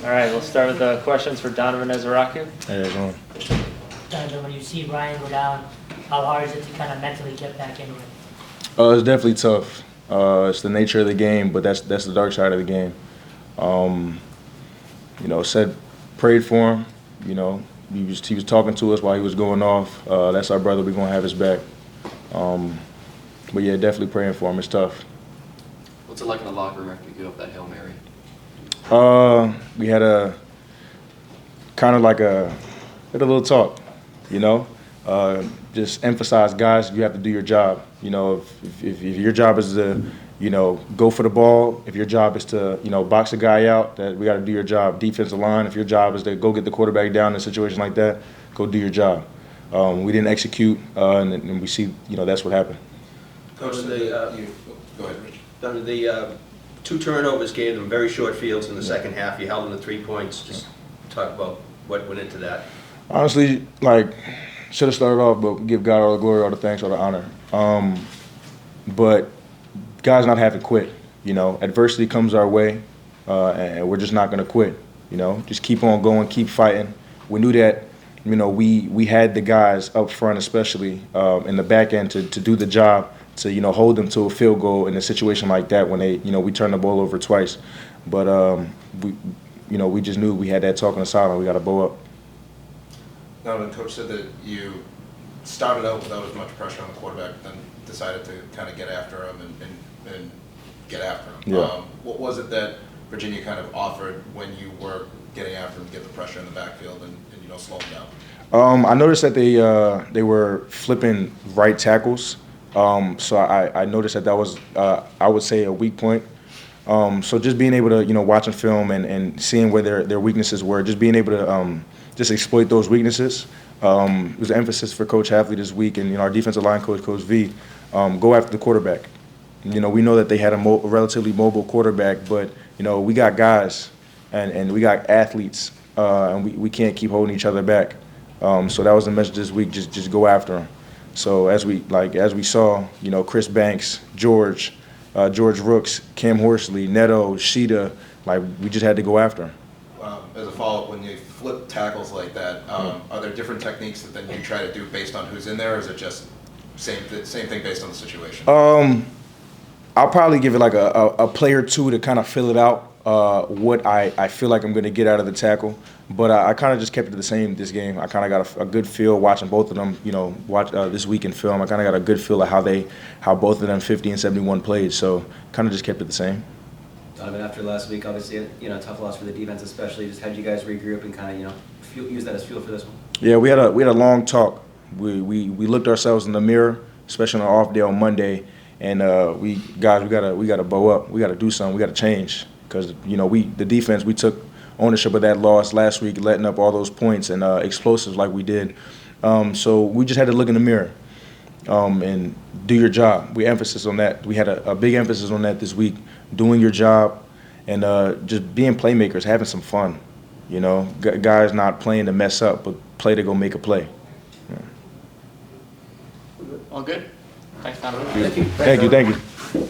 All right, we'll start with the questions for Donovan Ezeiruaku. Hey, everyone. Donovan, when you see Ryan go down, how hard is it to kind of mentally get back into it? It's definitely tough. It's the nature of the game, but that's the dark side of the game. Prayed for him. You know, he was talking to us while he was going off. That's our brother. We're gonna have his back. But yeah, definitely praying for him. It's tough. What's it like in the locker room after you give up that Hail Mary? We had a kind of like a little talk, you know. Just emphasize, guys, you have to do your job. You know, if your job is to, go for the ball, if your job is to, box a guy out, that we got to do your job. Defensive line, if your job is to go get the quarterback down in a situation like that, go do your job. We didn't execute, and we see, that's what happened. Coach, go ahead, Rich. The 2 turnovers gave them very short fields in the second half. You held them to 3 points. Just talk about what went into that. Honestly, should have started off, but give God all the glory, all the thanks, all the honor. But guys not having quit. Adversity comes our way, and we're just not going to quit. Just keep on going, keep fighting. We knew that, we had the guys up front, especially in the back end, to do the job, to hold them to a field goal in a situation like that when they, we turned the ball over twice. But we just knew we had that talk on the sideline. We got to bow up. Now, the coach said that you started out without as much pressure on the quarterback, then decided to kind of get after him and get after him. Yeah. What was it that Virginia kind of offered when you were getting after him to get the pressure in the backfield and slow him down? I noticed that they were flipping right tackles. So I noticed that was, I would say, a weak point. So just being able to, watching film and seeing where their weaknesses were, just being able to just exploit those weaknesses. It was an emphasis for Coach Hafley this week, and our defensive line coach, Coach V, go after the quarterback. We know that they had a relatively mobile quarterback, but we got guys and we got athletes, and we can't keep holding each other back. So that was the message this week: just go after them. So as we saw, Chris Banks, George Rooks, Cam Horsley, Neto, Sheeta, we just had to go after him. As a follow-up, when you flip tackles like that, are there different techniques that then you try to do based on who's in there, or is it just same thing based on the situation? I'll probably give it a play or two to kind of fill it out, what I feel like I'm going to get out of the tackle. But I kind of just kept it the same this game. I kind of got a good feel watching both of them, watch this week in film. I kind of got a good feel of how both of them 50 and 71 played. So kind of just kept it the same. Donovan, after last week, obviously, tough loss for the defense, especially. Just how did you guys regroup and kind of, use that as fuel for this one? Yeah, we had a long talk. We looked ourselves in the mirror, especially on our off day on Monday, and we gotta bow up. We gotta do something. We gotta change because the defense, we took ownership of that loss last week, letting up all those points and explosives like we did. So we just had to look in the mirror and do your job. We emphasis on that. We had a big emphasis on that this week, doing your job and just being playmakers, having some fun. Guys not playing to mess up, but play to go make a play. Yeah. All good? Thanks, Donovan. Thank you.